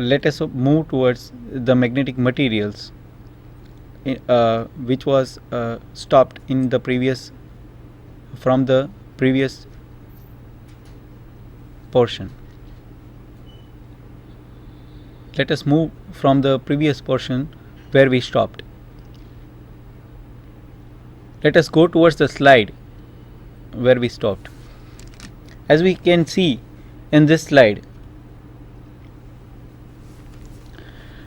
let us move towards the magnetic materials, which was stopped in the previous from the previous portion. Let us move from the previous portion where we stopped. Let us go towards the slide where we stopped. As we can see in this slide,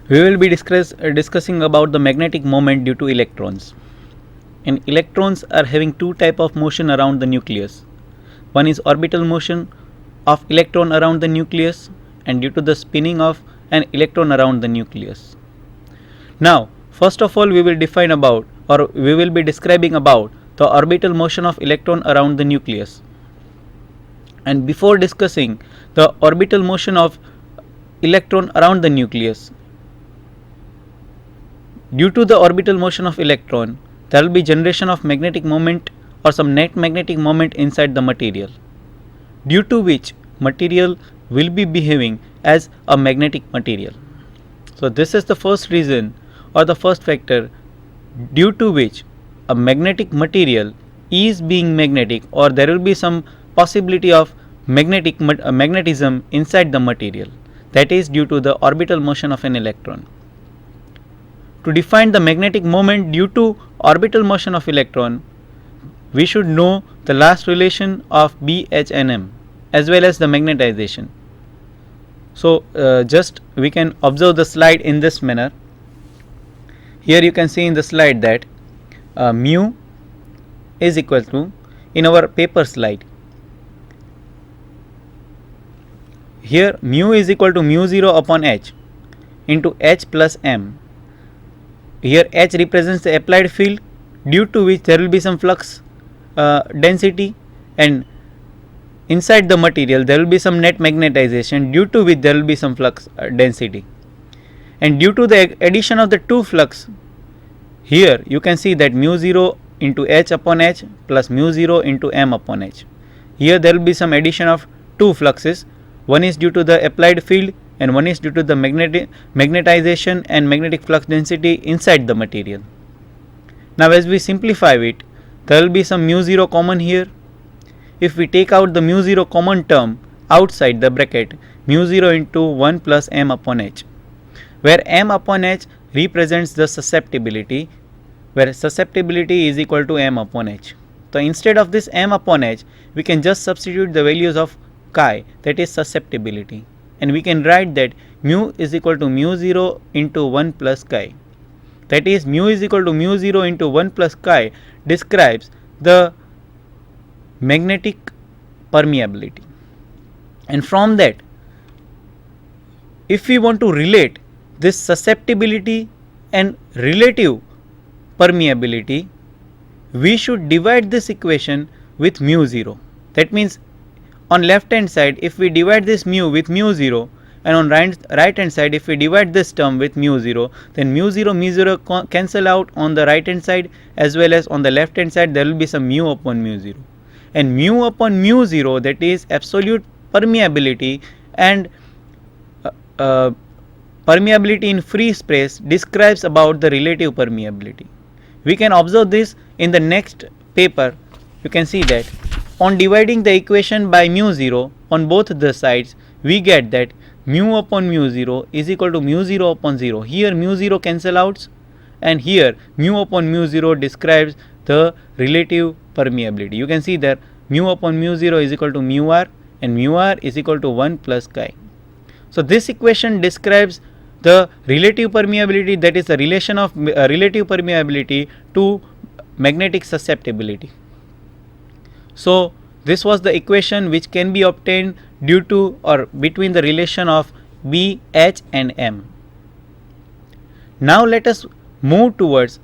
we will be discussing about the magnetic moment due to electrons. And electrons are having two types of motion around the nucleus. One is orbital motion of electron around the nucleus, and due to the spinning of an electron around the nucleus. Now, first of all, we will define about, or we will be describing about, the orbital motion of electron around the nucleus. And before discussing the orbital motion of electron around the nucleus, due to the orbital motion of electron, there will be generation of magnetic moment or some net magnetic moment inside the material, due to which material will be behaving as a magnetic material. So this is the first reason or the first factor due to which a magnetic material is being magnetic, or there will be some possibility of magnetism inside the material, that is due to the orbital motion of an electron. To define the magnetic moment due to orbital motion of electron, we should know the last relation of B, H and M as well as the magnetization. So just we can observe the slide in this manner. Here you can see in the slide that mu is equal to, in our paper slide, here mu is equal to mu 0 upon H into H plus M. Here H represents the applied field, due to which there will be some flux density, and inside the material there will be some net magnetization, due to which there will be some flux density. And due to the addition of the two flux, here you can see that mu 0 into H upon H plus mu 0 into M upon H. Here there will be some addition of two fluxes. One is due to the applied field and one is due to the magnetization and magnetic flux density inside the material. Now as we simplify it, there will be some mu 0 common here. If we take out the mu 0 common term outside the bracket, mu 0 into 1 plus M upon H, where M upon H represents the susceptibility, where susceptibility is equal to M upon H. So instead of this M upon H, we can just substitute the values of chi, that is susceptibility, and we can write that mu is equal to mu 0 into 1 plus chi. That is, mu is equal to mu 0 into 1 plus chi describes the magnetic permeability. And from that, if we want to relate this susceptibility and relative permeability, we should divide this equation with mu 0. That means on left hand side, if we divide this mu with mu 0, and on right hand side, if we divide this term with mu 0, then mu 0 cancel out on the right hand side, as well as on the left hand side there will be some mu upon mu 0. And mu upon mu 0, that is absolute permeability, and permeability in free space describes about the relative permeability. We can observe this in the next paper. You can see that on dividing the equation by mu 0 on both the sides, we get that mu upon mu 0 is equal to mu 0 upon 0. Here mu 0 cancel out, and here mu upon mu 0 describes the relative permeability. You can see that mu upon mu 0 is equal to mu r, and mu r is equal to 1 plus chi. So this equation describes the relative permeability, that is the relation of relative permeability to magnetic susceptibility. So this was the equation which can be obtained due to or between the relation of B, H and M. Now let us move towards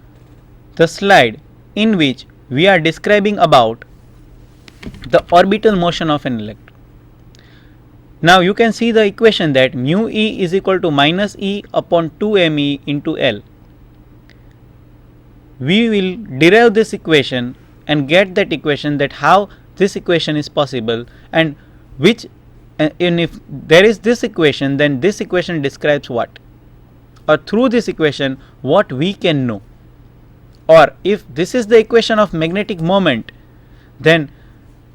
the slide in which we are describing about the orbital motion of an electron. Now you can see the equation that mu E is equal to minus E upon 2 me into L. We will derive this equation and get that equation, that how this equation is possible and which and if there is this equation, then this equation describes what, or through this equation what we can know. Or if this is the equation of magnetic moment, then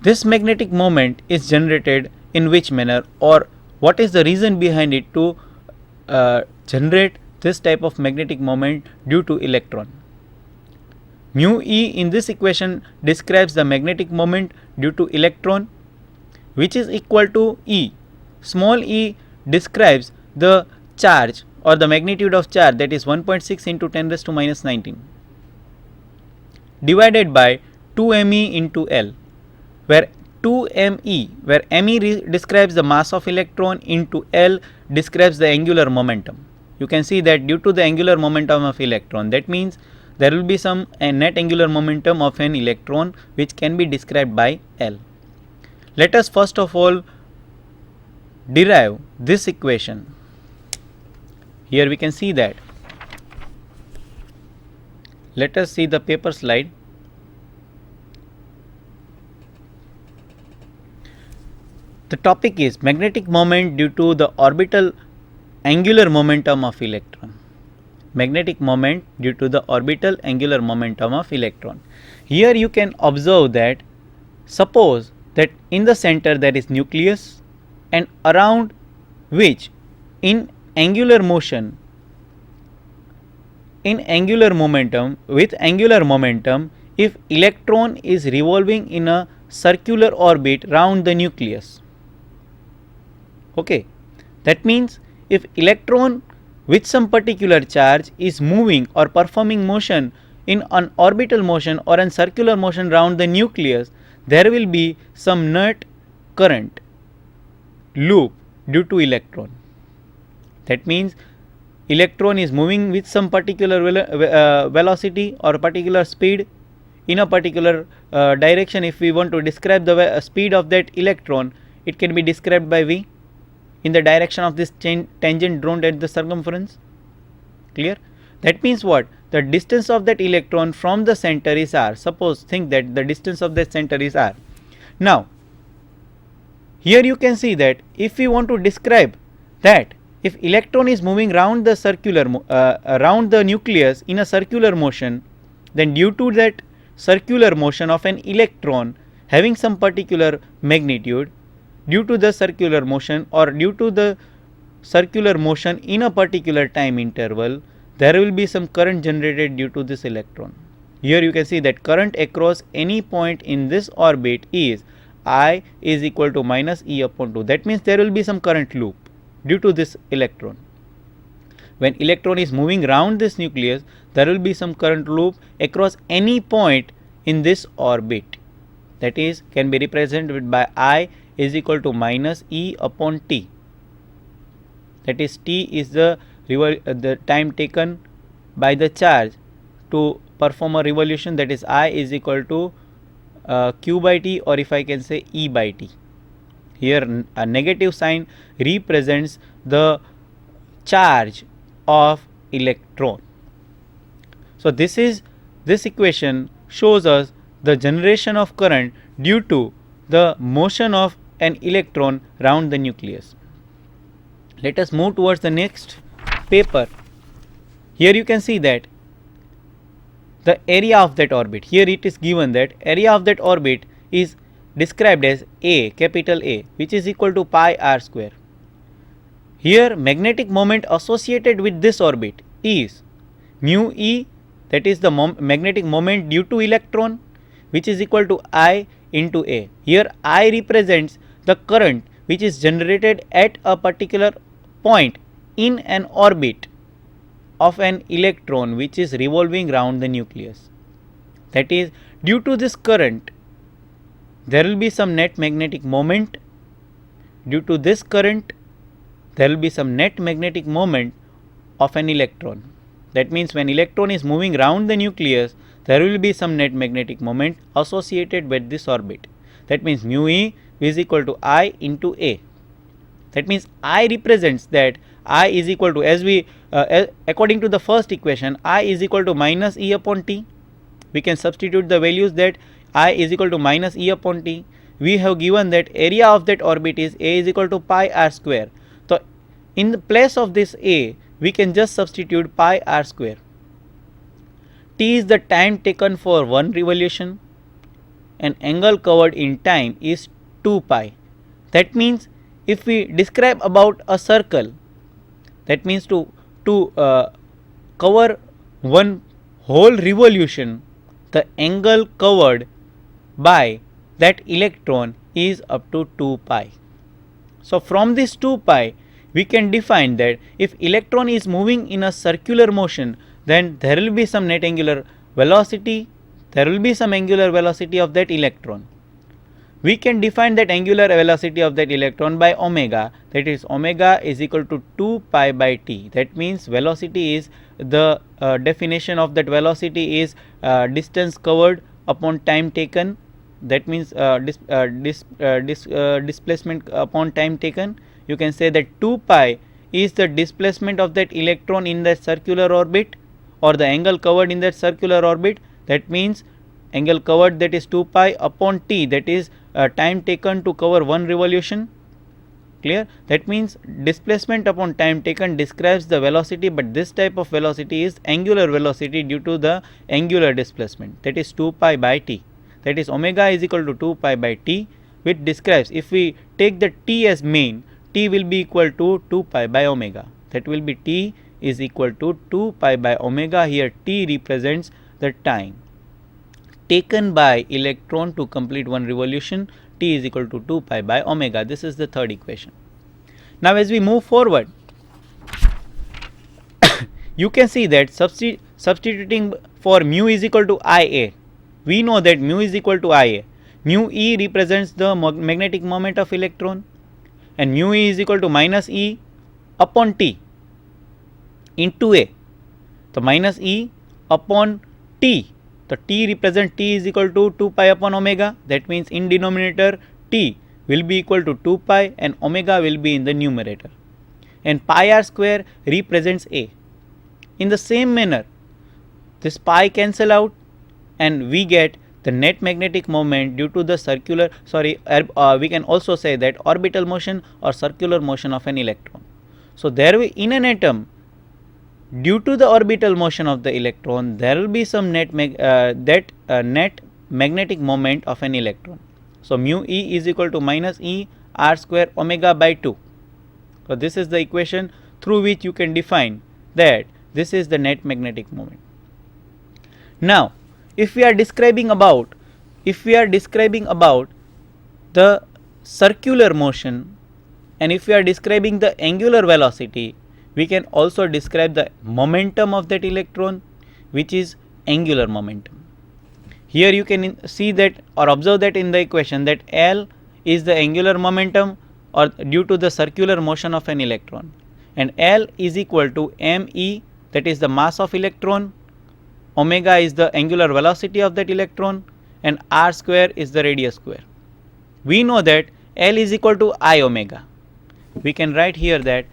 this magnetic moment is generated in which manner, or what is the reason behind it to generate this type of magnetic moment due to electron. Mu E in this equation describes the magnetic moment due to electron, which is equal to E. Small e describes the charge or the magnitude of charge, that is 1.6 into 10 raised to minus 19 divided by 2me into L, where 2me, where me describes the mass of electron into L describes the angular momentum. You can see that due to the angular momentum of electron, that means there will be some net angular momentum of an electron which can be described by L. Let us first of all derive this equation. Here we can see that. Let us see the paper slide. The topic is magnetic moment due to the orbital angular momentum of electron. Magnetic moment due to the orbital angular momentum of electron. Here you can observe that, suppose that in the center there is nucleus, and around which in angular motion, with angular momentum, if electron is revolving in a circular orbit round the nucleus. Okay, that means if electron with some particular charge is moving or performing motion in an orbital motion or an circular motion round the nucleus, there will be some net current loop due to electron. That means electron is moving with some particular velocity or particular speed in a particular direction. If we want to describe the speed of that electron, it can be described by V, in the direction of this tangent drawn at the circumference. Clear? That means what? The distance of that electron from the center is r. Suppose think that the distance of that center is r. Now here you can see that if we want to describe that if electron is moving round the circular around the nucleus in a circular motion, then due to that circular motion of an electron having some particular magnitude, due to the circular motion or due to the circular motion in a particular time interval, there will be some current generated due to this electron. Here you can see that current across any point in this orbit is I is equal to minus E upon 2. That means there will be some current loop due to this electron. When electron is moving round this nucleus, there will be some current loop across any point in this orbit. That is can be represented by I is equal to minus E upon T. That is T is the time taken by the charge to perform a revolution, that is I is equal to Q by T, or if I can say E by T. Here a negative sign represents the charge of electron. So this equation shows us the generation of current due to the motion of an electron round the nucleus. Let us move towards the next paper. Here you can see that the area of that orbit, here it is given that area of that orbit is described as A, capital A, which is equal to pi r square. Here magnetic moment associated with this orbit is mu E, that is the magnetic moment due to electron, which is equal to I into A. Here I represents the current which is generated at a particular point in an orbit of an electron which is revolving round the nucleus. That is, due to this current there will be some net magnetic moment. Due to this current there will be some net magnetic moment of an electron. That means when electron is moving round the nucleus, there will be some net magnetic moment associated with this orbit. That means mu E is equal to I into A. That means I represents that I is equal to, as we according to the first equation, I is equal to minus E upon T. We can substitute the values that I is equal to minus E upon T. we have given that area of that orbit is a is equal to pi r square. So in the place of this a, we can just substitute pi r square. T is the time taken for one revolution and angle covered in time is 2 pi. That means if we describe about a circle, that means to cover one whole revolution, the angle covered by that electron is up to 2 pi. So from this 2 pi, we can define that if electron is moving in a circular motion, then there will be some net angular velocity, there will be some angular velocity of that electron. We can define that angular velocity of that electron by omega, that is omega is equal to 2 pi by t. That means velocity is the definition of that velocity is distance covered upon time taken, that means displacement upon time taken. You can say that 2 pi is the displacement of that electron in that circular orbit or the angle covered in that circular orbit. That means angle covered, that is 2 pi upon t, that is time taken to cover one revolution. Clear? That means displacement upon time taken describes the velocity, but this type of velocity is angular velocity due to the angular displacement, that is 2 pi by t. That is omega is equal to 2 pi by t, which describes, if we take the t as main, t will be equal to 2 pi by omega. That will be t is equal to 2 pi by omega. Here t represents the time taken by electron to complete one revolution. T is equal to 2 pi by omega. This is the third equation. Now as we move forward, you can see that substituting for mu is equal to Ia, we know that mu is equal to Ia. Mu e represents the magnetic moment of electron and mu e is equal to minus e upon t into a. So minus e upon t. So t represents t is equal to 2 pi upon omega. That means in denominator t will be equal to 2 pi and omega will be in the numerator. And pi r square represents a. In the same manner, this pi cancel out and we get the net magnetic moment due to the circular, we can also say that orbital motion or circular motion of an electron. So there in an atom, due to the orbital motion of the electron, there will be some net magnetic moment of an electron. So mu e is equal to minus e r square omega by 2. So this is the equation through which you can define that this is the net magnetic moment. Now if we are describing about the circular motion and if we are describing the angular velocity, we can also describe the momentum of that electron, which is angular momentum. Here you can see that or observe that in the equation that L is the angular momentum or due to the circular motion of an electron, and L is equal to me, that is the mass of electron, omega is the angular velocity of that electron, and r square is the radius square. We know that L is equal to I omega. We can write here that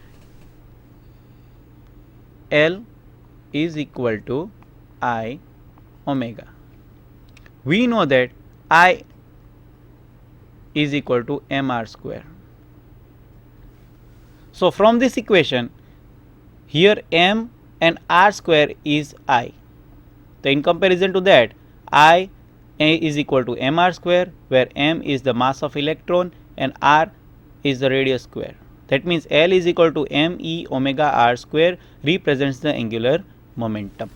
L is equal to I omega. We know that I is equal to mr square. So from this equation, here m and r square is I. So in comparison to that, I is equal to mr square, where m is the mass of electron and r is the radius square. That means L is equal to me omega r square represents the angular momentum.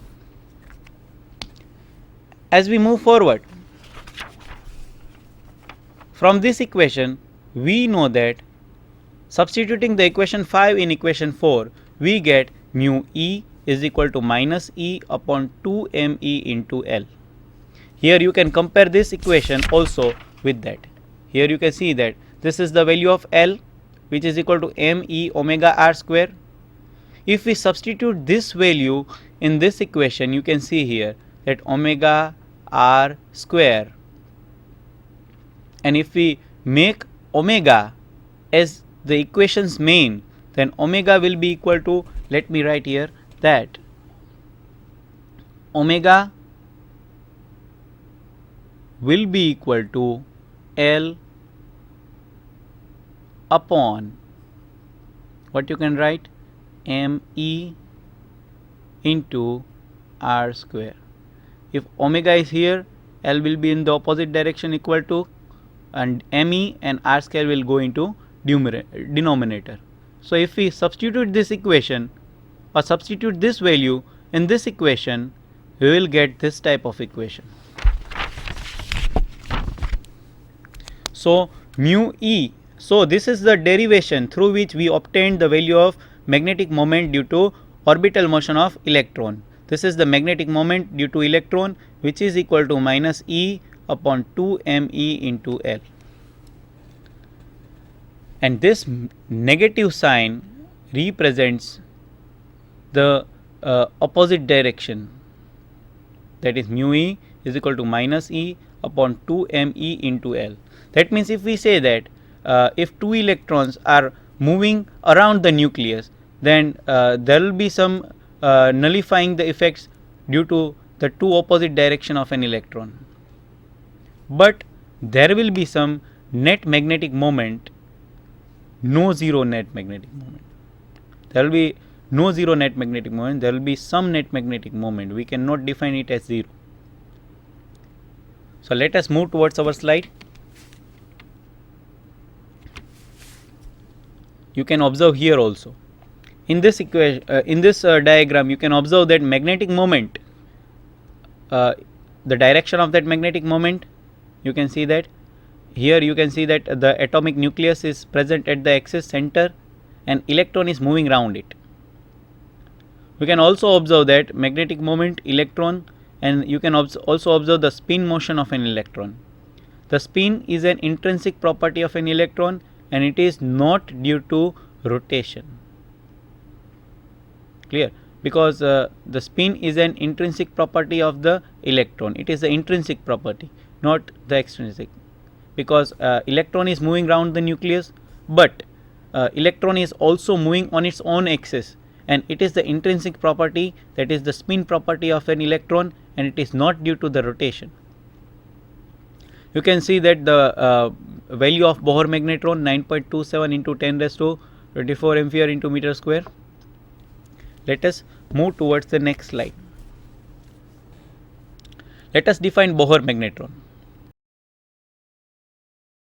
As we move forward, from this equation, we know that substituting the equation 5 in equation 4, we get mu e is equal to minus e upon 2 me into L. Here you can compare this equation also with that. Here you can see that this is the value of L, which is equal to me omega r square. If we substitute this value in this equation, you can see here that omega r square, and if we make omega as the equation's main, then omega will be equal to, let me write here that omega will be equal to L upon what you can write me into r square. If omega is here, L will be in the opposite direction equal to, and me and r square will go into denominator. So if we substitute this equation or substitute this value in this equation, we will get this type of equation. So mu e, so this is the derivation through which we obtained the value of magnetic moment due to orbital motion of electron. This is the magnetic moment due to electron, which is equal to minus E upon 2 me into L. And this negative sign represents the opposite direction, that is mu e is equal to minus E upon 2 me into L. That means if we say that if two electrons are moving around the nucleus, then there will be some nullifying the effects due to the two opposite direction of an electron. But there will be some net magnetic moment, no zero net magnetic moment. There will be no zero net magnetic moment, there will be some net magnetic moment. We cannot define it as zero. So let us move towards our slide. You can observe here also. In this equation, diagram, you can observe that magnetic moment, the direction of that magnetic moment, you can see that here you can see that the atomic nucleus is present at the axis center and electron is moving around it. We can also observe that magnetic moment, electron, and you can also observe the spin motion of an electron. The spin is an intrinsic property of an electron and it is not due to rotation. Clear? Because the spin is an intrinsic property of the electron. It is the intrinsic property, not the extrinsic. Because electron is moving around the nucleus, but electron is also moving on its own axis, and it is the intrinsic property, that is the spin property of an electron, and it is not due to the rotation. You can see that the value of Bohr magnetron 9.27 into 10 raised to 24 ampere into meter square. Let us move towards the next slide. Let us define Bohr magnetron.